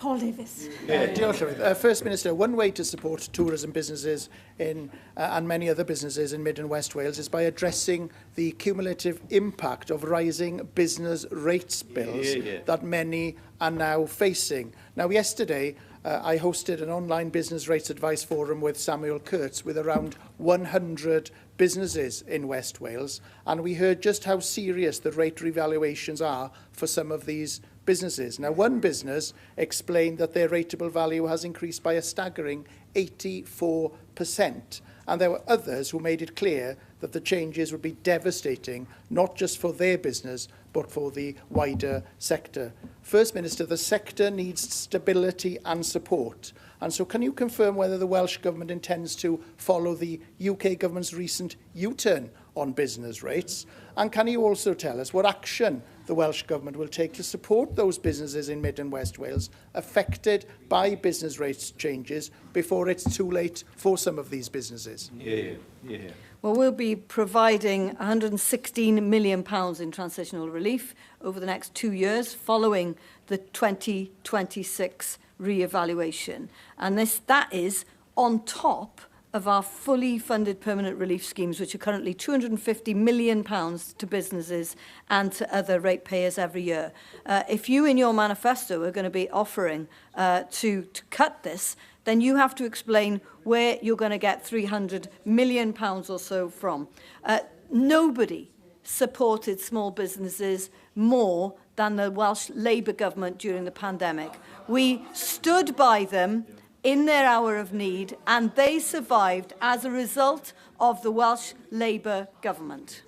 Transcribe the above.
Paul Davies. First Minister, one way to support tourism businesses and many other businesses in Mid and West Wales is by addressing the cumulative impact of rising business rates bills that many are now facing. Now, yesterday, I hosted an online business rates advice forum with Samuel Kurtz with around 100 businesses in West Wales, and we heard just how serious the rate revaluations are for some of these businesses. Now, one business explained that their rateable value has increased by a staggering 84%, and there were others who made it clear that the changes would be devastating, not just for their business, but for the wider sector. First Minister, the sector needs stability and support. And so can you confirm whether the Welsh Government intends to follow the UK Government's recent U-turn on business rates? And can you also tell us what action the Welsh Government will take to support those businesses in Mid and West Wales affected by business rates changes before it's too late for some of these businesses? Well, we'll be providing £116 million in transitional relief over the next 2 years following the 2026 re-evaluation. And that is on top of our fully funded permanent relief schemes, which are currently £250 million to businesses and to other ratepayers every year. If you in your manifesto are going to be offering to cut this, then you have to explain where you're going to get £300 million or so from. Nobody supported small businesses more than the Welsh Labour government during the pandemic. We stood by them in their hour of need, and they survived as a result of the Welsh Labour government.